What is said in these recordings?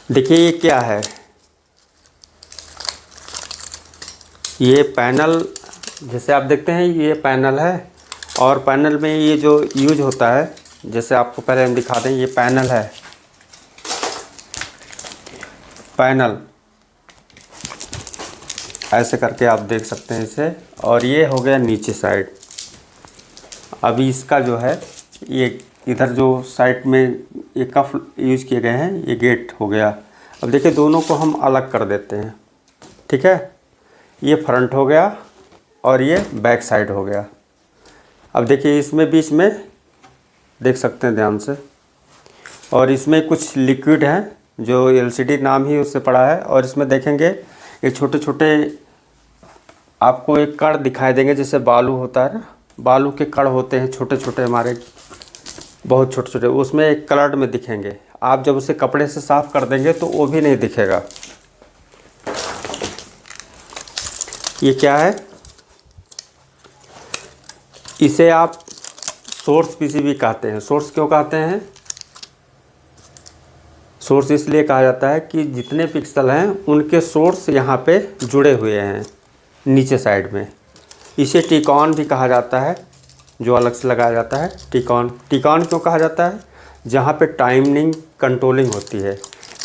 देखिए ये क्या है, ये पैनल जैसे आप देखते हैं ये पैनल है। और पैनल में ये जो यूज होता है, जैसे आपको पहले हम दिखा दें, ये पैनल है, पैनल ऐसे करके आप देख सकते हैं इसे। और ये हो गया नीचे साइड। अभी इसका जो है ये इधर जो साइड में ये कफ यूज किए गए हैं, ये गेट हो गया। अब देखिए दोनों को हम अलग कर देते हैं, ठीक है। ये फ्रंट हो गया और ये बैक साइड हो गया। अब देखिए इसमें बीच में देख सकते हैं ध्यान से, और इसमें कुछ लिक्विड है जो एलसीडी नाम ही उससे पड़ा है। और इसमें देखेंगे ये छोटे छोटे आपको एक कण दिखाई देंगे, जैसे बालू होता है ना, बालू के कण होते हैं छोटे छोटे हमारे, बहुत छोटे छोटे, उसमें एक कलर्ड में दिखेंगे। आप जब उसे कपड़े से साफ़ कर देंगे तो वो भी नहीं दिखेगा। ये क्या है, इसे आप सोर्स पीसीबी कहते हैं। सोर्स क्यों कहते हैं? सोर्स इसलिए कहा जाता है कि जितने पिक्सल हैं उनके सोर्स यहाँ पे जुड़े हुए हैं नीचे साइड में। इसे टिकॉन भी कहा जाता है, जो अलग से लगाया जाता है। टिकॉन क्यों कहा जाता है? जहाँ पे टाइमिंग कंट्रोलिंग होती है।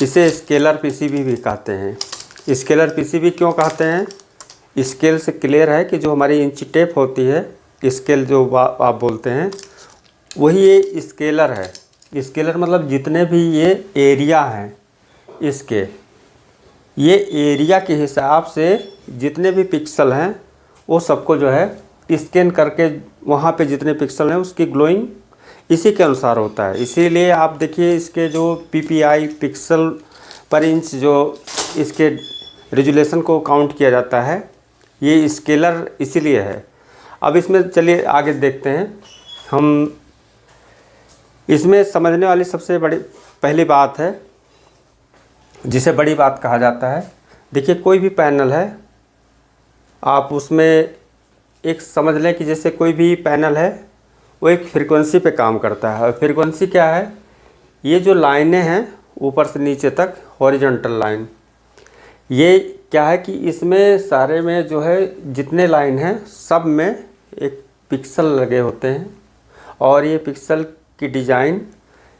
इसे स्केलर पीसीबी भी कहते हैं। स्केलर पीसीबी क्यों कहते हैं? स्केल से क्लियर है कि जो हमारी इंच टेप होती है, स्केल जो आप बोलते हैं, वही ये स्केलर है। स्केलर मतलब जितने भी ये एरिया हैं, इसके ये एरिया के हिसाब से जितने भी पिक्सल हैं वो सबको जो है स्कैन करके वहाँ पे जितने पिक्सल हैं उसकी ग्लोइंग इसी के अनुसार होता है। इसीलिए आप देखिए इसके जो पीपीआई पिक्सल पर इंच जो इसके रेजुलेशन को काउंट किया जाता है, ये स्केलर इसीलिए है। अब इसमें चलिए आगे देखते हैं हम। इसमें समझने वाली सबसे बड़ी पहली बात है, जिसे बड़ी बात कहा जाता है। देखिए कोई भी पैनल है, आप उसमें एक समझ लें कि जैसे कोई भी पैनल है वो एक फ्रीक्वेंसी पे काम करता है। और फ्रीक्वेंसी क्या है? ये जो लाइनें हैं ऊपर से नीचे तक हॉरिजॉन्टल लाइन, ये क्या है कि इसमें सारे में जो है जितने लाइन हैं सब में एक पिक्सल लगे होते हैं। और ये पिक्सल की डिज़ाइन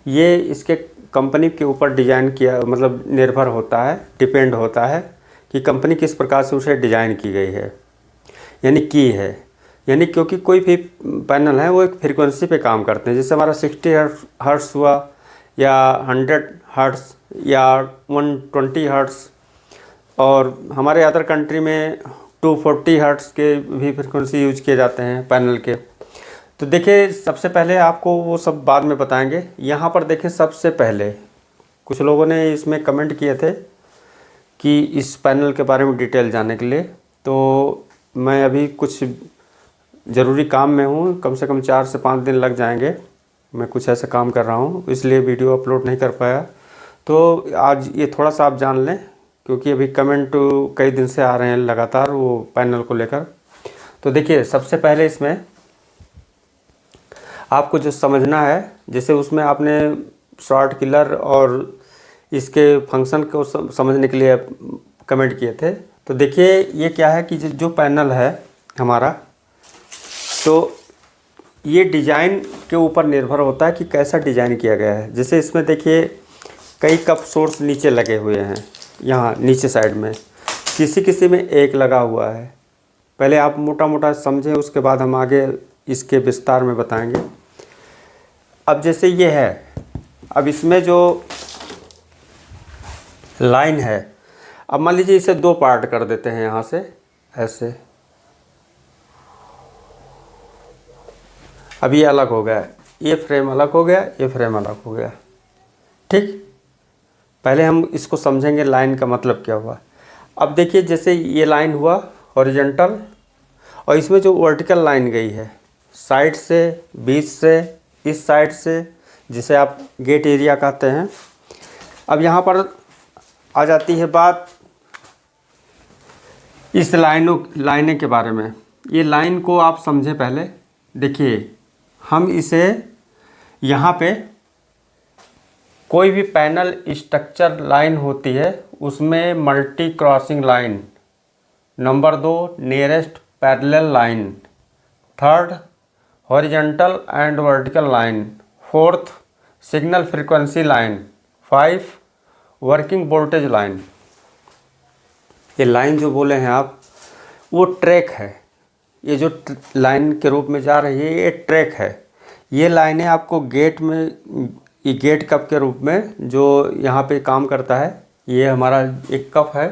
ये इसके कंपनी के ऊपर डिज़ाइन किया, मतलब निर्भर होता है, डिपेंड होता है कि कंपनी किस प्रकार से उसे डिज़ाइन की गई है, यानी क्योंकि कोई भी पैनल है वो एक फ्रीक्वेंसी पे काम करते हैं। जैसे हमारा 60 हर्ट्स हुआ, या 100 हर्ट्स, या 120 हर्ट्स। और हमारे अदर कंट्री में 240 हर्ट्स के भी फ्रीक्वेंसी यूज किए जाते हैं पैनल के। तो देखिए सबसे पहले आपको वो सब बाद में बताएंगे। यहाँ पर देखें, सबसे पहले कुछ लोगों ने इसमें कमेंट किए थे कि इस पैनल के बारे में डिटेल जानने के लिए। तो मैं अभी कुछ ज़रूरी काम में हूँ, कम से कम 4 से 5 दिन लग जाएंगे। मैं कुछ ऐसा काम कर रहा हूँ, इसलिए वीडियो अपलोड नहीं कर पाया। तो आज ये थोड़ा सा आप जान लें, क्योंकि अभी कमेंट कई दिन से आ रहे हैं लगातार वो पैनल को लेकर। तो देखिए सबसे पहले इसमें आपको जो समझना है, जैसे उसमें आपने शॉर्ट किलर और इसके फंक्शन को समझने के लिए कमेंट किए थे। तो देखिए ये क्या है कि जो पैनल है हमारा, तो ये डिज़ाइन के ऊपर निर्भर होता है कि कैसा डिज़ाइन किया गया है। जैसे इसमें देखिए कई कप सोर्स नीचे लगे हुए हैं, यहाँ नीचे साइड में किसी में एक लगा हुआ है। पहले आप मोटा मोटा समझें, उसके बाद हम आगे इसके विस्तार में बताएंगे। अब जैसे ये है, अब इसमें जो लाइन है, अब मान लीजिए इसे 2 पार्ट कर देते हैं यहाँ से ऐसे। अब ये अलग हो गया, ये फ्रेम अलग हो गया, ये फ्रेम अलग हो गया, ठीक। पहले हम इसको समझेंगे लाइन का मतलब क्या हुआ। अब देखिए जैसे ये लाइन हुआ हॉरिजॉन्टल, और इसमें जो वर्टिकल लाइन गई है साइड से, बीच से, इस साइड से, जिसे आप गेट एरिया कहते हैं। अब यहाँ पर आ जाती है बात इस लाइने के बारे में। ये लाइन को आप समझें पहले। देखिए हम इसे यहाँ पे कोई भी पैनल स्ट्रक्चर लाइन होती है उसमें multi crossing line, number 2 nearest parallel line, third horizontal and vertical line, fourth signal frequency line, 5 working voltage line. ये लाइन जो बोले हैं आप वो ट्रैक है, ये जो लाइन के रूप में जा रही है ये ट्रैक है। ये लाइनें आपको गेट में, ये गेट कप के रूप में जो यहाँ पे काम करता है, ये हमारा एक कप है।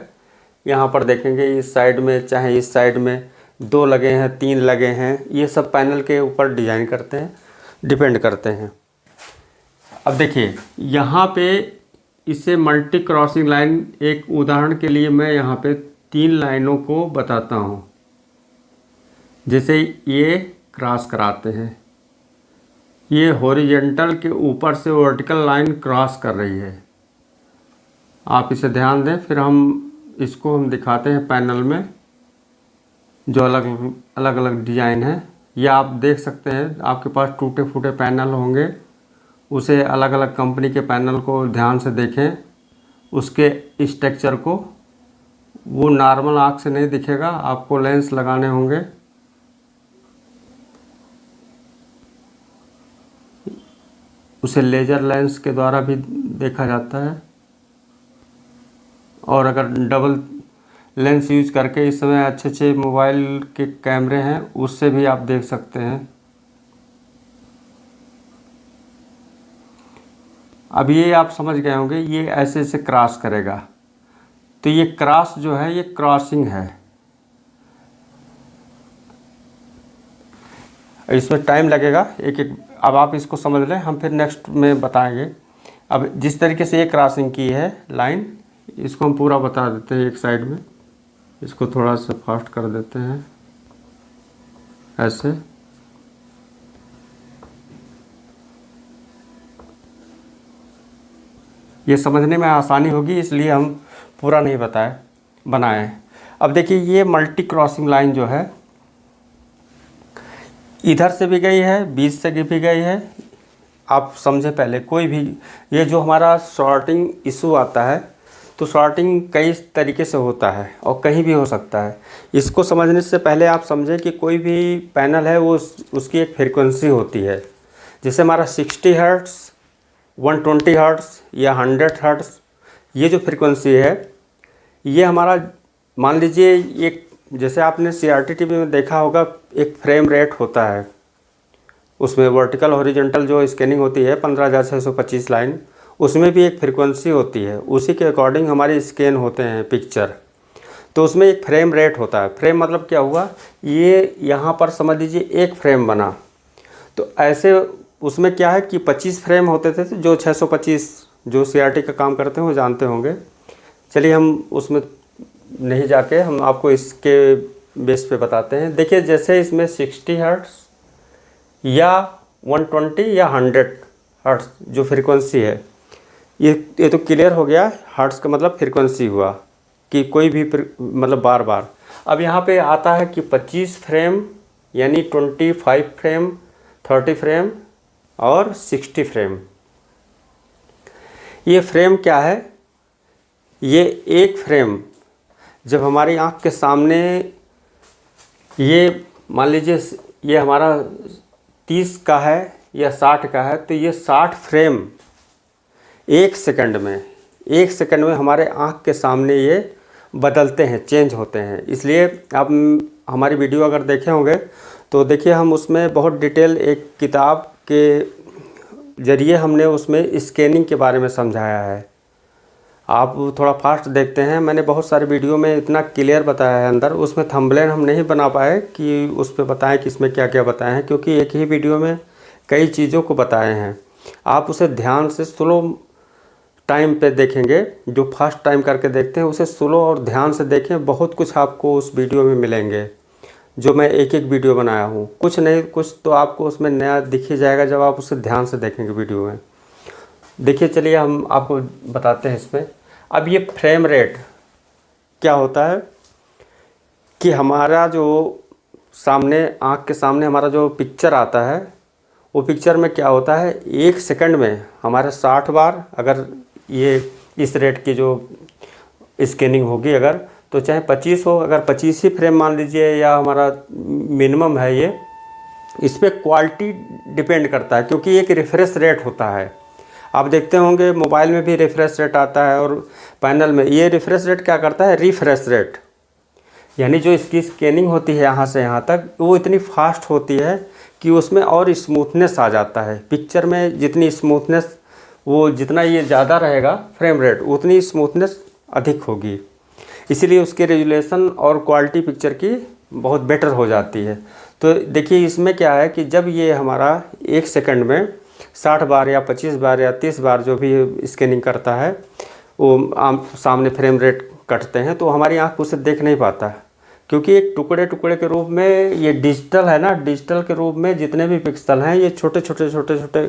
यहाँ पर देखेंगे इस साइड में चाहे इस साइड में 2 लगे हैं 3 लगे हैं, ये सब पैनल के ऊपर डिज़ाइन करते हैं, डिपेंड करते हैं। अब देखिए यहाँ पे इसे मल्टी क्रॉसिंग लाइन, एक उदाहरण के लिए मैं यहाँ पे 3 लाइनों को बताता हूँ। जैसे ये क्रॉस कराते हैं, ये हॉरिजॉन्टल के ऊपर से वर्टिकल लाइन क्रॉस कर रही है, आप इसे ध्यान दें। फिर इसको हम दिखाते हैं पैनल में जो अलग अलग डिज़ाइन है। ये आप देख सकते हैं, आपके पास टूटे फूटे पैनल होंगे, उसे अलग अलग कंपनी के पैनल को ध्यान से देखें, उसके स्ट्रक्चर को, वो नॉर्मल आँख से नहीं दिखेगा, आपको लेंस लगाने होंगे। उसे लेज़र लेंस के द्वारा भी देखा जाता है, और अगर डबल लेंस यूज करके इस समय अच्छे अच्छे मोबाइल के कैमरे हैं उससे भी आप देख सकते हैं। अब ये आप समझ गए होंगे, ये ऐसे ऐसे क्रॉस करेगा, तो ये क्रॉस जो है ये क्रॉसिंग है। इसमें टाइम लगेगा एक एक, अब आप इसको समझ लें, हम फिर नेक्स्ट में बताएंगे। अब जिस तरीके से ये क्रॉसिंग की है लाइन, इसको हम पूरा बता देते हैं एक साइड में। इसको थोड़ा सा फास्ट कर देते हैं ऐसे। ये समझने में आसानी होगी इसलिए हम पूरा नहीं बनाए। अब देखिए ये मल्टी क्रॉसिंग लाइन जो है इधर से भी गई है, बीच से भी गई है। आप समझे पहले, कोई भी ये जो हमारा शॉर्टिंग इशू आता है, तो शॉर्टिंग कई तरीके से होता है और कहीं भी हो सकता है। इसको समझने से पहले आप समझें कि कोई भी पैनल है वो उसकी एक फ्रीक्वेंसी होती है। जैसे हमारा 60 हर्ट्ज़, 120 हर्ट्ज़ या 100 हर्ट्ज़, ये जो फ्रीक्वेंसी है ये हमारा, मान लीजिए एक, जैसे आपने CRT TV में देखा होगा, एक फ्रेम रेट होता है, उसमें वर्टिकल हॉरिजॉन्टल जो स्कैनिंग होती है 15,625 लाइन, उसमें भी एक फ्रीक्वेंसी होती है, उसी के अकॉर्डिंग हमारे स्कैन होते हैं पिक्चर। तो उसमें एक फ्रेम रेट होता है। फ्रेम मतलब क्या हुआ, ये यहाँ पर समझ लीजिए एक फ्रेम बना, तो ऐसे उसमें क्या है कि 25 फ्रेम होते थे, जो 625 जो CRT का काम करते हैं वो जानते होंगे। चलिए हम उसमें नहीं जाके हम आपको इसके बेस पे बताते हैं। देखिए जैसे इसमें 60 हर्ट्ज़ या 120 या 100 हर्ट्ज़ जो फ्रीक्वेंसी है, ये तो क्लियर हो गया। हर्ट्ज़ का मतलब फ्रीक्वेंसी हुआ कि कोई भी मतलब बार बार। अब यहाँ पे आता है कि 25 फ्रेम यानी 25 फ्रेम, 30 फ्रेम और 60 फ्रेम। ये फ्रेम क्या है, ये एक फ्रेम जब हमारी आँख के सामने, ये मान लीजिए ये हमारा 30 का है या 60 का है, तो ये 60 फ्रेम एक सेकंड में हमारे आँख के सामने ये बदलते हैं, चेंज होते हैं। इसलिए आप हमारी वीडियो अगर देखे होंगे तो देखिए, हम उसमें बहुत डिटेल एक किताब के ज़रिए हमने उसमें स्कैनिंग के बारे में समझाया है। आप थोड़ा फास्ट देखते हैं, मैंने बहुत सारे वीडियो में इतना क्लियर बताया है अंदर, उसमें थंबनेल हम नहीं बना पाए कि उस पर बताएं कि इसमें क्या क्या बताए हैं, क्योंकि एक ही वीडियो में कई चीज़ों को बताए हैं। आप उसे ध्यान से स्लो टाइम पे देखेंगे, जो फास्ट टाइम करके देखते हैं उसे स्लो और ध्यान से देखें, बहुत कुछ आपको उस वीडियो में मिलेंगे जो मैं एक एक वीडियो बनाया हूँ। कुछ नहीं कुछ तो आपको उसमें नया दिख ही जाएगा जब आप उसे ध्यान से देखेंगे वीडियो में। देखिए चलिए हम आपको बताते हैं इसमें। अब ये फ्रेम रेट क्या होता है कि हमारा जो सामने, आँख के सामने हमारा जो पिक्चर आता है वो पिक्चर में क्या होता है, 1 सेकंड में हमारे 60 बार अगर ये इस रेट की जो स्कैनिंग होगी अगर, तो चाहे 25 हो, अगर 25 ही फ्रेम मान लीजिए या हमारा मिनिमम है ये, इस पर क्वालिटी डिपेंड करता है क्योंकि एक रिफ्रेश रेट होता है। आप देखते होंगे मोबाइल में भी रिफ्रेश रेट आता है और पैनल में। ये रिफ्रेश रेट क्या करता है, रिफ्रेश रेट, यानी जो इसकी स्कैनिंग होती है यहाँ से यहाँ तक, वो इतनी फास्ट होती है कि उसमें और स्मूथनेस आ जाता है। पिक्चर में जितनी स्मूथनेस, वो जितना ये ज़्यादा रहेगा फ्रेम रेट, उतनी स्मूथनेस अधिक होगी, इसीलिए उसके रेजुलेशन और क्वालिटी पिक्चर की बहुत बेटर हो जाती है। तो देखिए इसमें क्या है कि जब ये हमारा 1 सेकंड में 60 बार या 25 बार या 30 बार जो भी स्कैनिंग करता है, वो सामने फ्रेम रेट कटते हैं, तो हमारी आँख उसे देख नहीं पाता क्योंकि एक टुकड़े टुकड़े के रूप में ये डिजिटल है ना, डिजिटल के रूप में जितने भी पिक्सल हैं ये छोटे छोटे छोटे छोटे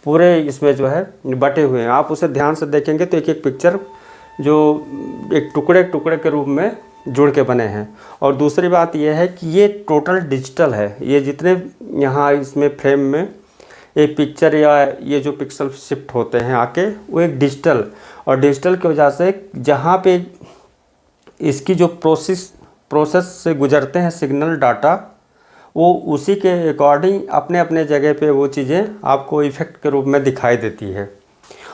पूरे इसमें जो है बटे हुए हैं। आप उसे ध्यान से देखेंगे तो एक एक पिक्चर जो एक टुकड़े टुकड़े के रूप में जुड़ के बने हैं। और दूसरी बात यह है कि ये टोटल डिजिटल है। ये जितने यहाँ इसमें फ्रेम में एक पिक्चर या ये जो पिक्सल शिफ्ट होते हैं आके, वो एक डिजिटल, और डिजिटल की वजह से जहाँ पे इसकी जो प्रोसेस से गुजरते हैं सिग्नल डाटा, वो उसी के अकॉर्डिंग अपने अपने जगह पे वो चीज़ें आपको इफ़ेक्ट के रूप में दिखाई देती है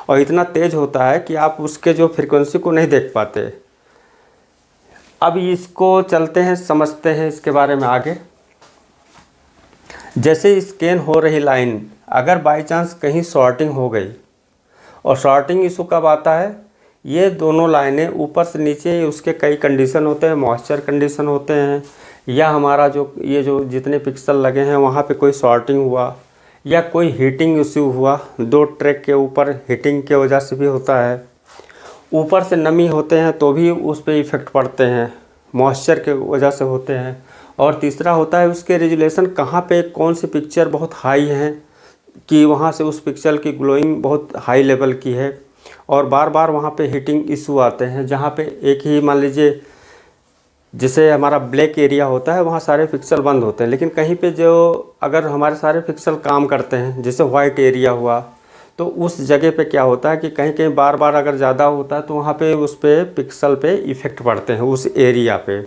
और इतना तेज़ होता है कि आप उसके जो फ्रीक्वेंसी को नहीं देख पाते। अब इसको चलते हैं, समझते हैं इसके बारे में आगे। जैसे स्कैन हो रही लाइन अगर बाय चांस कहीं शॉर्टिंग हो गई, और शॉर्टिंग इशू कब आता है, ये दोनों लाइनें ऊपर से नीचे, उसके कई कंडीशन होते हैं, मॉइस्चर कंडीशन होते हैं, या हमारा जो ये जो जितने पिक्सल लगे हैं वहाँ पे कोई शॉर्टिंग हुआ या कोई हीटिंग इशू हुआ, 2 ट्रैक के ऊपर हीटिंग के वजह से भी होता है, ऊपर से नमी होते हैं तो भी उस पर इफ़ेक्ट पड़ते हैं, मॉइस्चर के वजह से होते हैं। और तीसरा होता है उसके रेजुलेशन कहाँ पे कौन सी पिक्चर बहुत हाई है कि वहाँ से उस पिक्चर की ग्लोइंग बहुत हाई लेवल की है, और बार बार वहाँ पे हीटिंग इशू आते हैं जहाँ पे एक ही मान लीजिए जैसे हमारा ब्लैक एरिया होता है वहाँ सारे पिक्सल बंद होते हैं, लेकिन कहीं पे जो अगर हमारे सारे पिक्सल काम करते हैं जैसे वाइट एरिया हुआ, तो उस जगह पे क्या होता है कि कहीं कहीं बार बार अगर ज़्यादा होता है तो वहाँ पे उस पे पिक्सल पे इफ़ेक्ट पड़ते हैं उस एरिया पे,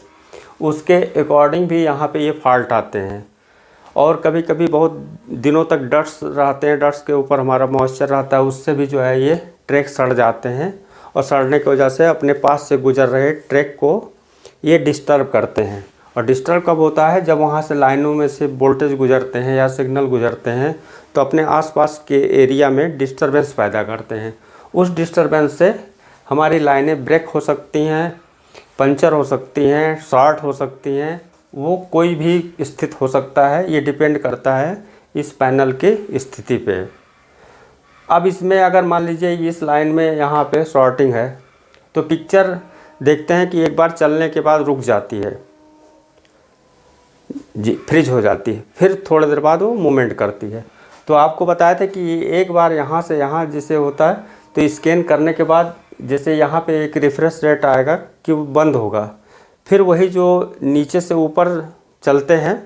उसके अकॉर्डिंग भी यहाँ पे ये फॉल्ट आते हैं। और कभी कभी बहुत दिनों तक डस्ट रहते हैं, डस्ट के ऊपर हमारा मॉइस्चर रहता है, उससे भी जो है ये ट्रैक सड़ जाते हैं, और सड़ने की वजह से अपने पास से गुजर रहे ट्रैक को ये डिस्टर्ब करते हैं। और डिस्टर्ब कब होता है, जब वहाँ से लाइनों में से वोल्टेज गुजरते हैं या सिग्नल गुजरते हैं तो अपने आसपास के एरिया में डिस्टर्बेंस पैदा करते हैं। उस डिस्टर्बेंस से हमारी लाइनें ब्रेक हो सकती हैं, पंचर हो सकती हैं, शॉर्ट हो सकती हैं, वो कोई भी स्थिति हो सकता है। ये डिपेंड करता है इस पैनल की स्थिति पे। अब इसमें अगर मान लीजिए इस लाइन में यहाँ पे शॉर्टिंग है तो पिक्चर देखते हैं कि एक बार चलने के बाद रुक जाती है जी, फ्रीज हो जाती है, फिर थोड़ी देर बाद वो मूवमेंट करती है। तो आपको बताया था कि एक बार यहाँ से यहाँ जैसे होता है तो स्कैन करने के बाद जैसे यहाँ पे एक रिफ्रेश रेट आएगा कि वो बंद होगा, फिर वही जो नीचे से ऊपर चलते हैं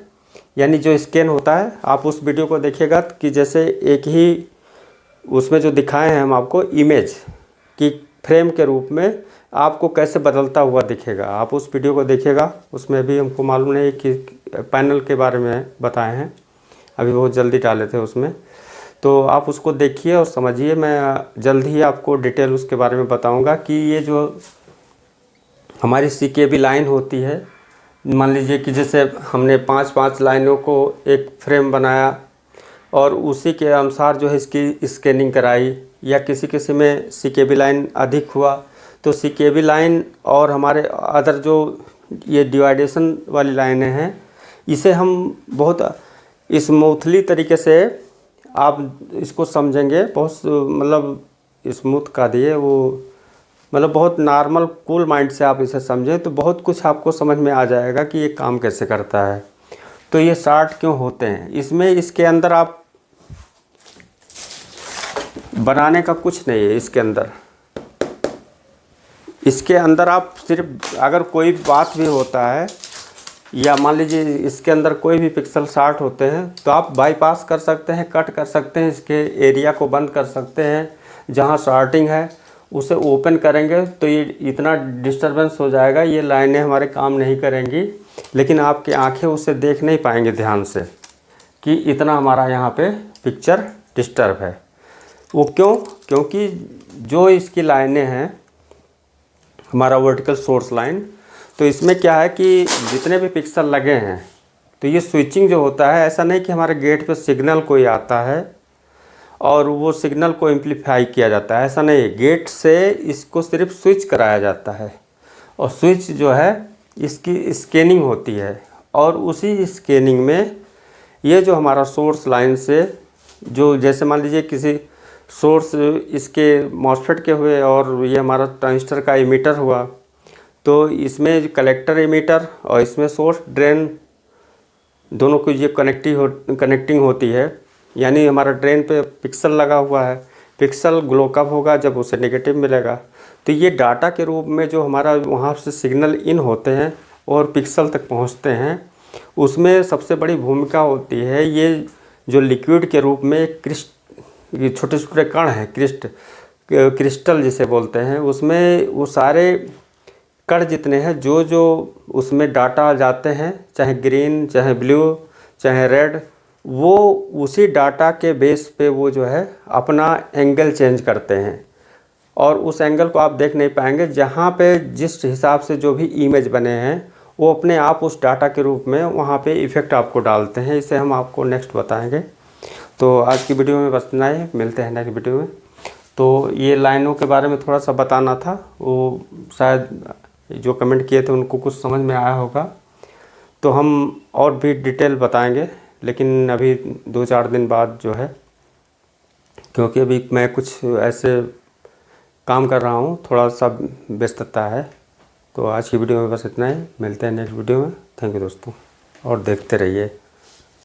यानी जो स्कैन होता है, आप उस वीडियो को देखिएगा कि जैसे एक ही उसमें जो दिखाए हैं हम आपको इमेज की फ्रेम के रूप में आपको कैसे बदलता हुआ दिखेगा, आप उस वीडियो को देखिएगा। उसमें भी हमको मालूम नहीं कि पैनल के बारे में बताए हैं, अभी बहुत जल्दी डाले थे उसमें, तो आप उसको देखिए और समझिए। मैं जल्द ही आपको डिटेल उसके बारे में बताऊंगा कि ये जो हमारी CKB लाइन होती है, मान लीजिए कि जैसे हमने 5-5 लाइनों को एक फ्रेम बनाया और उसी के अनुसार जो है इसकी स्कैनिंग कराई, या किसी में CKB लाइन अधिक हुआ तो CKB लाइन और हमारे अदर जो ये डिवाइडेशन वाली लाइनें हैं, इसे हम बहुत स्मूथली तरीके से आप इसको समझेंगे, बहुत मतलब स्मूथ का दिए वो, मतलब बहुत नॉर्मल कूल माइंड से आप इसे समझें तो बहुत कुछ आपको समझ में आ जाएगा कि ये काम कैसे करता है। तो ये शॉर्ट क्यों होते हैं इसमें, इसके अंदर आप बनाने का कुछ नहीं है। इसके अंदर आप सिर्फ अगर कोई बात भी होता है या मान लीजिए इसके अंदर कोई भी पिक्सल शॉर्ट होते हैं तो आप बाईपास कर सकते हैं, कट कर सकते हैं, इसके एरिया को बंद कर सकते हैं। जहाँ शॉर्टिंग है उसे ओपन करेंगे तो ये इतना डिस्टरबेंस हो जाएगा, ये लाइनें हमारे काम नहीं करेंगी, लेकिन आपकी आंखें उसे देख नहीं पाएंगे ध्यान से कि इतना हमारा यहाँ पे पिक्चर डिस्टर्ब है। वो क्यों? क्योंकि जो इसकी लाइनें हैं हमारा वर्टिकल सोर्स लाइन, तो इसमें क्या है कि जितने भी पिक्सल लगे हैं तो ये स्विचिंग जो होता है, ऐसा नहीं कि हमारे गेट पे सिग्नल कोई आता है और वो सिग्नल को एम्पलीफाई किया जाता है, ऐसा नहीं। गेट से इसको सिर्फ स्विच कराया जाता है और स्विच जो है इसकी स्कैनिंग होती है और उसी स्कैनिंग में ये जो हमारा सोर्स लाइन से जो, जैसे मान लीजिए किसी सोर्स इसके मॉसफेट के हुए और ये हमारा ट्रांजिस्टर का इमीटर हुआ, तो इसमें कलेक्टर इमीटर और इसमें सोर्स ड्रेन दोनों को ये कनेक्टिंग होती है। यानी हमारा ड्रेन पे पिक्सल लगा हुआ है, पिक्सल ग्लो कब होगा? जब उसे नेगेटिव मिलेगा। तो ये डाटा के रूप में जो हमारा वहाँ से सिग्नल इन होते हैं और पिक्सल तक पहुँचते हैं, उसमें सबसे बड़ी भूमिका होती है ये जो लिक्विड के रूप में ये छोटे छोटे कण हैं, क्रिस्टल जिसे बोलते हैं, उसमें वो सारे कण जितने हैं जो जो उसमें डाटा जाते हैं, चाहे ग्रीन, चाहे ब्लू, चाहे रेड, वो उसी डाटा के बेस पे वो जो है अपना एंगल चेंज करते हैं और उस एंगल को आप देख नहीं पाएंगे। जहाँ पे जिस हिसाब से जो भी इमेज बने हैं वो अपने आप उस डाटा के रूप में वहाँ पे इफ़ेक्ट आपको डालते हैं। इसे हम आपको नेक्स्ट बताएंगे। तो आज की वीडियो में बस इतना ही, मिलते हैं नेक्स्ट वीडियो में। तो ये लाइनों के बारे में थोड़ा सा बताना था, वो शायद जो कमेंट किए थे उनको कुछ समझ में आया होगा। तो हम और भी डिटेल बताएंगे, लेकिन अभी 2-4 दिन बाद जो है, क्योंकि अभी मैं कुछ ऐसे काम कर रहा हूँ, थोड़ा सा व्यस्तता है। तो आज की वीडियो में बस इतना ही, मिलते हैं नेक्स्ट वीडियो में। थैंक यू दोस्तों, और देखते रहिए।